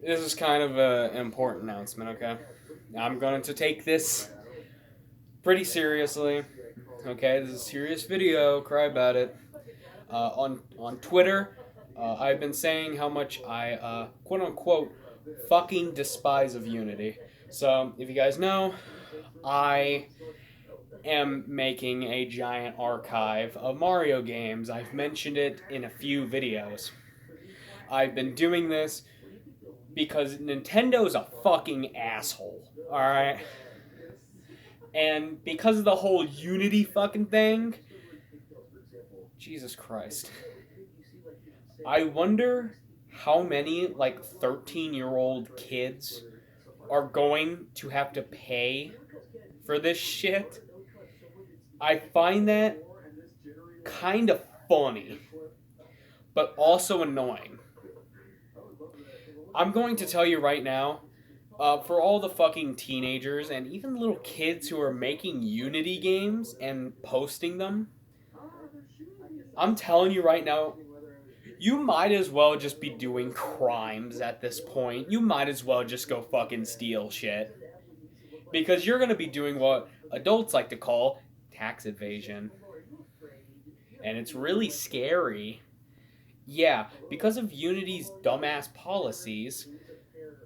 This is kind of an important announcement, okay? I'm going to take this pretty seriously. Okay, this is a serious video. Cry about it. On Twitter, I've been saying how much I quote unquote fucking despise of Unity. So if you guys know, I am making a giant archive of Mario games. I've mentioned it in a few videos. I've been doing this because Nintendo's a fucking asshole. Alright? And because of the whole Unity fucking thing, Jesus Christ. I wonder how many, like, 13-year-old kids are going to have to pay for this shit. I find that kind of funny, but also annoying. I'm going to tell you right now, for all the fucking teenagers and even little kids who are making Unity games and posting them, I'm telling you right now, you might as well just be doing crimes at this point. You might as well just go fucking steal shit. Because you're going to be doing what adults like to call tax evasion. And it's really scary. Yeah, because of Unity's dumbass policies,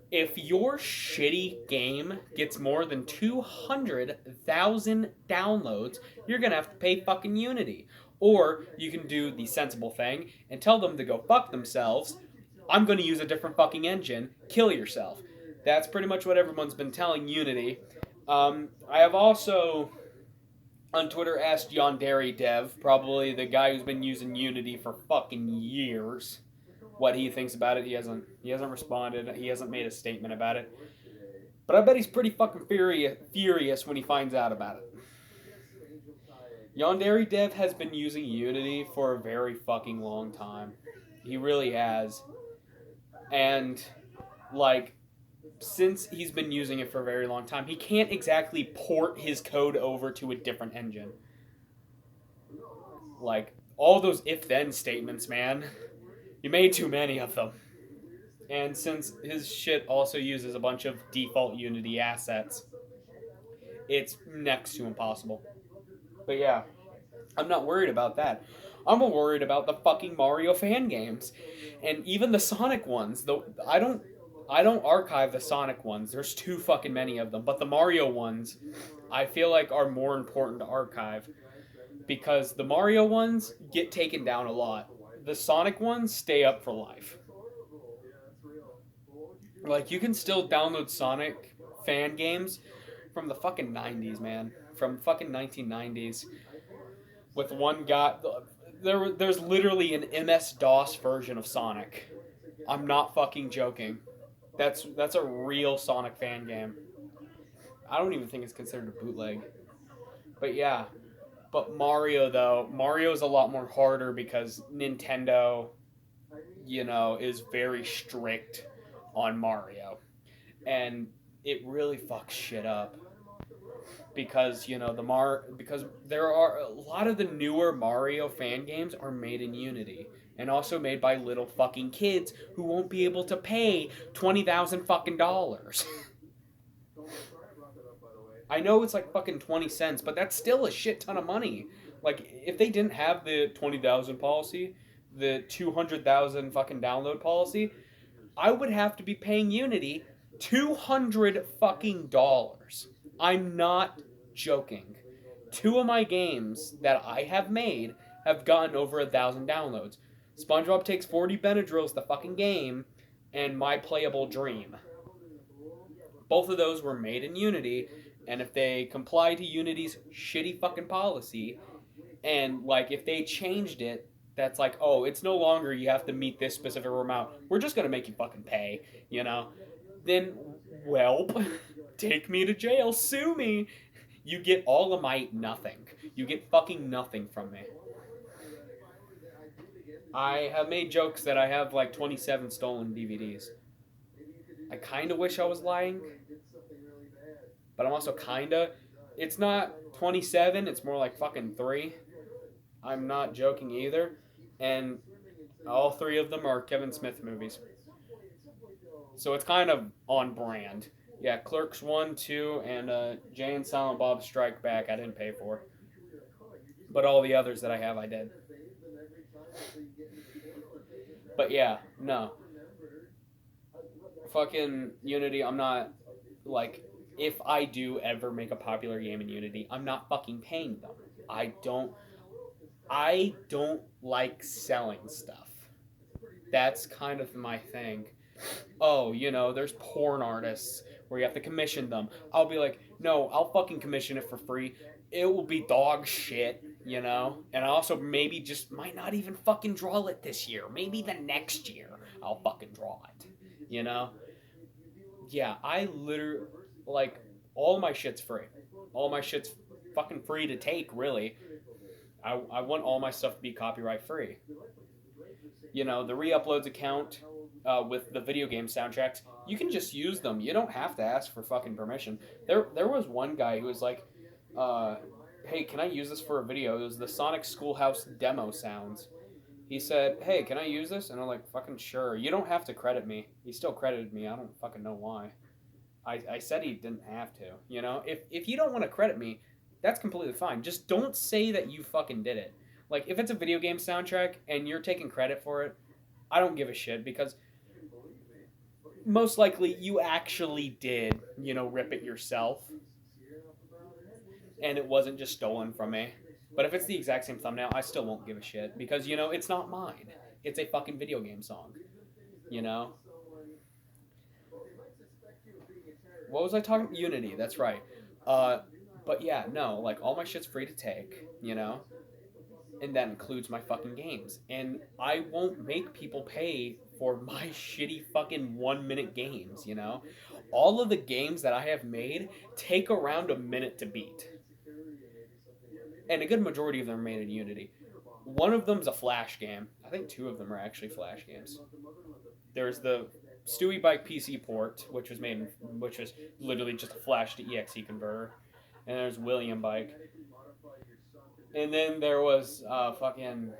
if your shitty game gets more than 200,000 downloads, you're gonna have to pay fucking Unity. Or you can do the sensible thing and tell them to go fuck themselves. I'm gonna use a different fucking engine. Kill yourself. That's pretty much what everyone's been telling Unity. I have also on Twitter asked Yandere Dev, probably the guy who's been using Unity for fucking years, what he thinks about it. He hasn't responded. He hasn't made a statement about it. But I bet he's pretty fucking furious when he finds out about it. Yandere Dev has been using Unity for a very fucking long time. He really has. And, like, since he's been using it for a very long time, he can't exactly port his code over to a different engine. Like, all those if-then statements, man. You made too many of them. And since his shit also uses a bunch of default Unity assets, it's next to impossible. But yeah, I'm not worried about that. I'm more worried about the fucking Mario fan games, and even the Sonic ones. Though I don't archive the Sonic ones. There's too fucking many of them. But the Mario ones, I feel like are more important to archive because the Mario ones get taken down a lot. The Sonic ones stay up for life. Like, you can still download Sonic fan games from the fucking 90s, man. From fucking 1990s. With one guy. There's literally an MS-DOS version of Sonic. I'm not fucking joking. That's a real Sonic fan game. I don't even think it's considered a bootleg. But yeah. But Mario, though, Mario's a lot more harder because Nintendo, is very strict on Mario. And it really fucks shit up. Because, because there are a lot of the newer Mario fan games are made in Unity. And also made by little fucking kids who won't be able to pay 20,000 fucking dollars. I know it's like fucking 20 cents, but that's still a shit ton of money. Like, if they didn't have the 20,000 policy, the 200,000 fucking download policy, I would have to be paying Unity 200 fucking dollars. I'm not joking. Two of my games that I have made have gotten over 1,000 downloads. SpongeBob Takes 40 Benadryls, the fucking game, and My Playable Dream. Both of those were made in Unity, and if they comply to Unity's shitty fucking policy, and, like, if they changed it, that's like, oh, it's no longer you have to meet this specific amount. We're just going to make you fucking pay, Then, welp, take me to jail, sue me. You get all of my nothing. You get fucking nothing from me. I have made jokes that I have like 27 stolen DVDs. I kind of wish I was lying, but I'm also kind of. It's not 27, it's more like fucking 3. I'm not joking either. And all 3 of them are Kevin Smith movies. So it's kind of on brand. Yeah, Clerks 1, 2, and Jay and Silent Bob Strike Back I didn't pay for. But all the others that I have, I did. But yeah, no. Fucking Unity, I'm not, like, if I do ever make a popular game in Unity, I'm not fucking paying them. I don't like selling stuff. That's kind of my thing. Oh, there's porn artists where you have to commission them. I'll be like, no, I'll fucking commission it for free. It will be dog shit, And I also maybe just might not even fucking draw it this year. Maybe the next year I'll fucking draw it, you know? Yeah, I literally, like, all my shit's free. All my shit's fucking free to take, really. I want all my stuff to be copyright free. The re-uploads account with the video game soundtracks, you can just use them. You don't have to ask for fucking permission. There was one guy who was like, hey, can I use this for a video? It was the Sonic Schoolhouse demo sounds. He said, hey, can I use this? And I'm like, fucking sure. You don't have to credit me. He still credited me. I don't fucking know why. I said he didn't have to. If you don't want to credit me, that's completely fine. Just don't say that you fucking did it. Like, if it's a video game soundtrack and you're taking credit for it, I don't give a shit because most likely you actually did, rip it yourself. And it wasn't just stolen from me. But if it's the exact same thumbnail, I still won't give a shit because, it's not mine. It's a fucking video game song. What was I talking? Unity, that's right. But yeah, no, like, all my shit's free to take, And that includes my fucking games. And I won't make people pay for my shitty fucking 1-minute games, All of the games that I have made take around a minute to beat. And a good majority of them are made in Unity. One of them's a Flash game. I think 2 of them are actually Flash games. There's the Stewie Bike PC port, which was literally just a Flash to EXE converter. And there's William Bike. And then there was fucking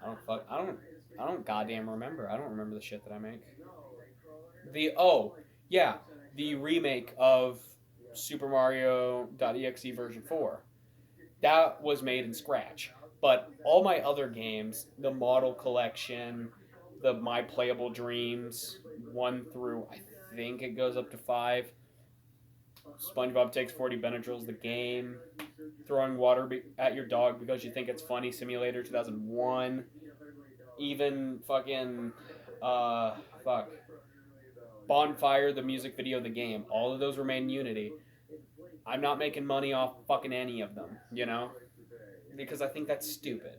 I don't goddamn remember. I don't remember the shit that I make. The remake of Super Mario.exe version 4. That was made in Scratch. But all my other games, the Model Collection, the My Playable Dreams, 1 through, I think it goes up to 5. SpongeBob Takes 40 Benadryls, the game. Throwing water at your dog because you think it's funny, Simulator 2001. Even fucking, Bonfire, the music video, the game. All of those were made in Unity. I'm not making money off fucking any of them, Because I think that's stupid.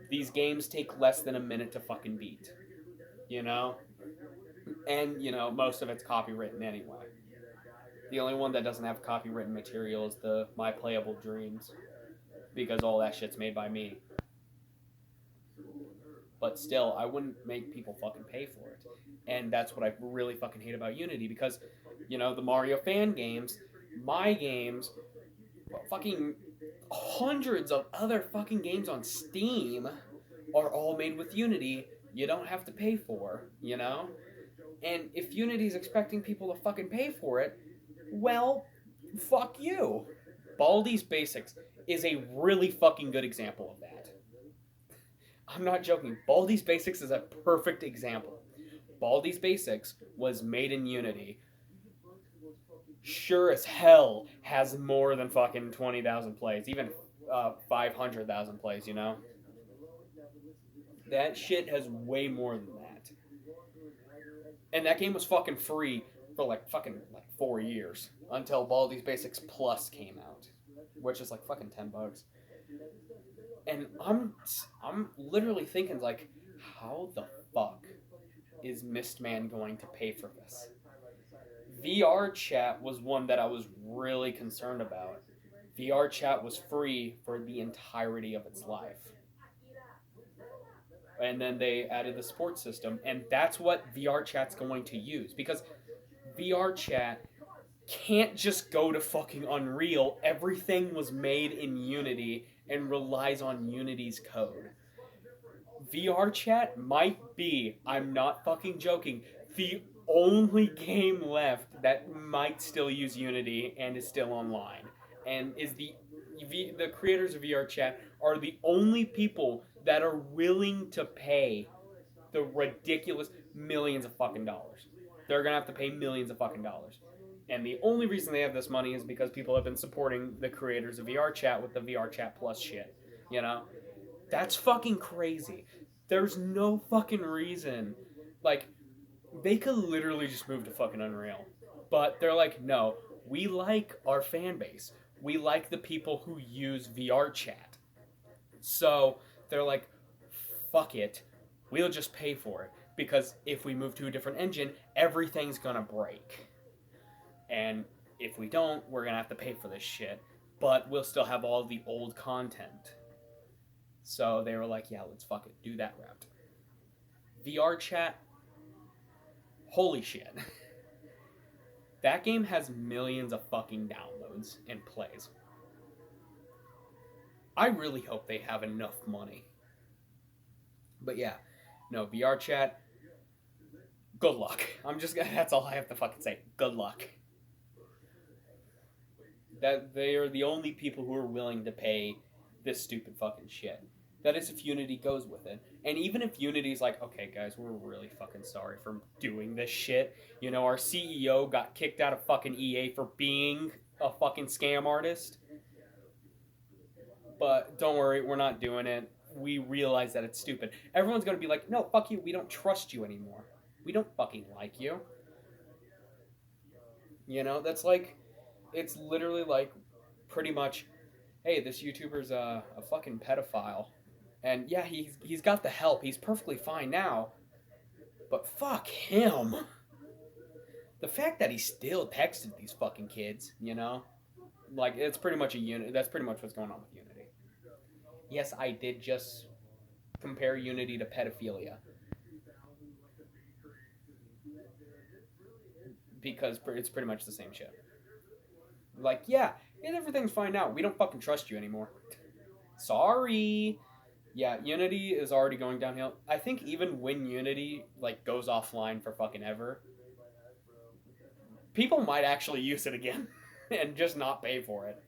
These games take less than a minute to fucking beat, And, most of it's copywritten anyway. The only one that doesn't have copywritten material is the My Playable Dreams. Because all that shit's made by me. But still, I wouldn't make people fucking pay for it. And that's what I really fucking hate about Unity. Because, the Mario fan games, my games, fucking hundreds of other fucking games on Steam are all made with Unity. You don't have to pay for, And if Unity's expecting people to fucking pay for it, well, fuck you. Baldi's Basics is a really fucking good example of that. I'm not joking. Baldi's Basics is a perfect example. Baldi's Basics was made in Unity. Sure as hell has more than fucking 20,000 plays. Even 500,000 plays, That shit has way more than that. And that game was fucking free for fucking 4 years until Baldi's Basics Plus came out, which is fucking $10. And I'm literally thinking how the fuck is Mistman going to pay for this? VR chat was one that I was really concerned about. VR chat was free for the entirety of its life. And then they added the support system, and that's what VR chat's going to use, because VR chat can't just go to fucking Unreal. Everything was made in Unity and relies on Unity's code. VR chat might be, I'm not fucking joking, the only game left that might still use Unity and is still online. And is the creators of VR chat are the only people that are willing to pay the ridiculous millions of fucking dollars. They're gonna have to pay millions of fucking dollars. And the only reason they have this money is because people have been supporting the creators of VR chat with the VR chat plus shit. You know? That's fucking crazy. There's no fucking reason. Like, they could literally just move to fucking Unreal. But they're like, no, we like our fan base. We like the people who use VR chat. So they're like, fuck it. We'll just pay for it. Because if we move to a different engine, everything's gonna break. And if we don't, we're gonna have to pay for this shit. But we'll still have all the old content. So they were like, yeah, let's fuck it. Do that route. VR chat, holy shit. That game has millions of fucking downloads and plays. I really hope they have enough money. But yeah, no, VR chat, good luck. That's all I have to fucking say. Good luck. That they are the only people who are willing to pay this stupid fucking shit. That is if Unity goes with it. And even if Unity's like, okay guys, we're really fucking sorry for doing this shit. You know, our CEO got kicked out of fucking EA for being a fucking scam artist. But don't worry, we're not doing it. We realize that it's stupid. Everyone's gonna be like, no, fuck you, we don't trust you anymore. We don't fucking like you. You know, that's like, it's literally like, pretty much, hey, this YouTuber's a fucking pedophile. And yeah, he's got the help. He's perfectly fine now. But fuck him. The fact that he still texted these fucking kids, you know? Like, it's pretty much a unit. That's pretty much what's going on with Unity. Yes, I did just compare Unity to pedophilia. Because it's pretty much the same shit. Like, yeah, everything's fine now. We don't fucking trust you anymore. Sorry. Yeah, Unity is already going downhill. I think even when Unity like goes offline for fucking ever, people might actually use it again and just not pay for it.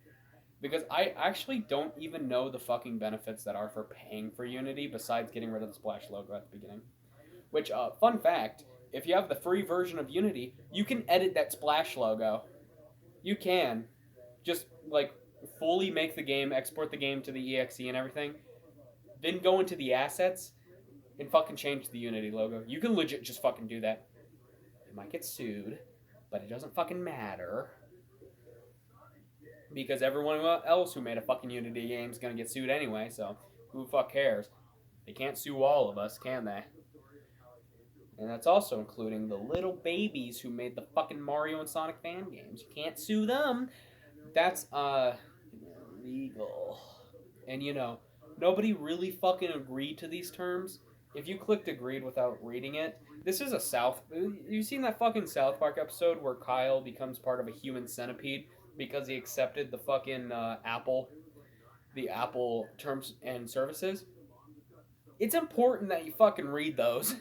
Because I actually don't even know the fucking benefits that are for paying for Unity besides getting rid of the Splash logo at the beginning. Which, fun fact, if you have the free version of Unity, you can edit that Splash logo. You can. Just, like, fully make the game, export the game to the EXE and everything, then go into the assets and fucking change the Unity logo. You can legit just fucking do that. You might get sued, but it doesn't fucking matter. Because everyone else who made a fucking Unity game is gonna get sued anyway, so who the fuck cares? They can't sue all of us, can they? And that's also including the little babies who made the fucking Mario and Sonic fan games. You can't sue them. That's, illegal. And you know, nobody really fucking agreed to these terms. If you clicked agreed without reading it, this is a You've seen that fucking South Park episode where Kyle becomes part of a human centipede because he accepted the fucking the Apple terms and services? It's important that you fucking read those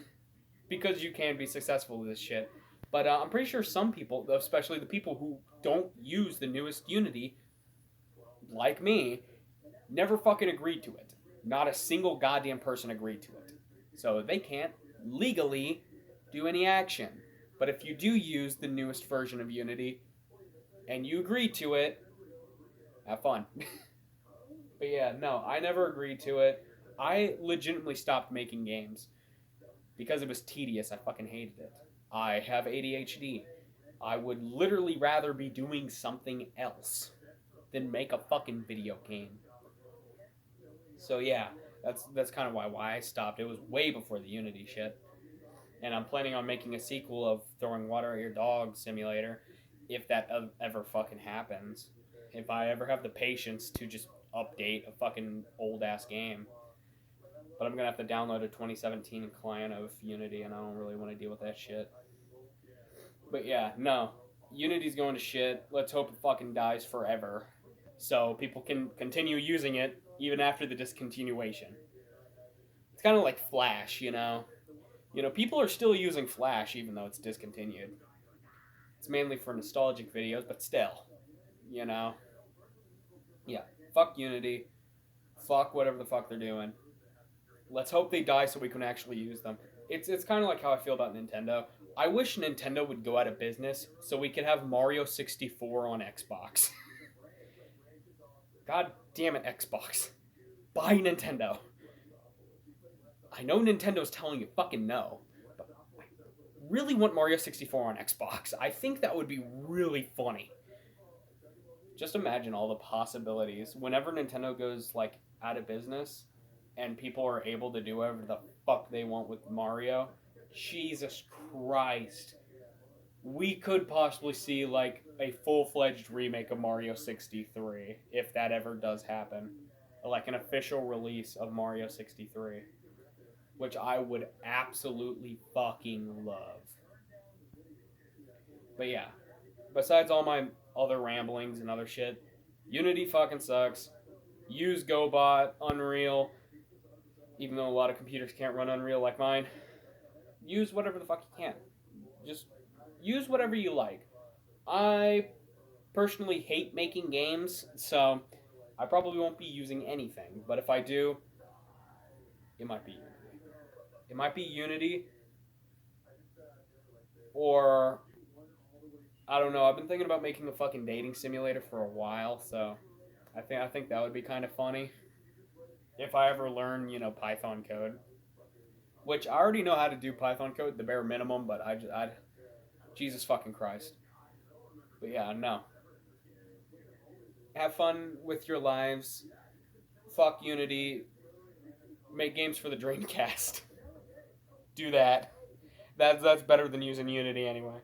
because you can be successful with this shit. But I'm pretty sure some people, especially the people who don't use the newest Unity, like me, never fucking agreed to it. Not a single goddamn person agreed to it. So they can't legally do any action. But if you do use the newest version of Unity and you agree to it, have fun. But yeah, no, I never agreed to it. I legitimately stopped making games because it was tedious. I fucking hated it. I have ADHD. I would literally rather be doing something else than make a fucking video game. So yeah, that's kind of why I stopped. It was way before the Unity shit. And I'm planning on making a sequel of Throwing Water at Your Dog Simulator, if that ever fucking happens. If I ever have the patience to just update a fucking old ass game. But I'm gonna have to download a 2017 client of Unity, and I don't really want to deal with that shit. But yeah, no. Unity's going to shit. Let's hope it fucking dies forever. So people can continue using it even after the discontinuation. It's kind of like Flash, you know. You know, people are still using Flash even though it's discontinued. It's mainly for nostalgic videos, but still, you know. Yeah, fuck Unity. Fuck whatever the fuck they're doing. Let's hope they die so we can actually use them. It's kind of like how I feel about Nintendo. I wish Nintendo would go out of business so we could have Mario 64 on Xbox. God damn it, Xbox. Buy Nintendo. I know Nintendo's telling you fucking no, but I really want Mario 64 on Xbox. I think that would be really funny. Just imagine all the possibilities. Whenever Nintendo goes like out of business and people are able to do whatever the fuck they want with Mario, Jesus Christ. We could possibly see like a full-fledged remake of Mario 63 if that ever does happen. Like an official release of Mario 63, which I would absolutely fucking love. But yeah, besides all my other ramblings and other shit, Unity fucking sucks. Use GoBot, Unreal, even though a lot of computers can't run Unreal like mine. Use whatever the fuck you can. Just use whatever you like. I personally hate making games, so I probably won't be using anything. But if I do, it might be Unity. It might be Unity, or I don't know. I've been thinking about making a fucking dating simulator for a while, so I think that would be kind of funny if I ever learn, Python code. Which I already know how to do Python code, the bare minimum, but I Jesus fucking Christ. But yeah, no. Have fun with your lives. Fuck Unity. Make games for the Dreamcast. Do that. That's better than using Unity anyway.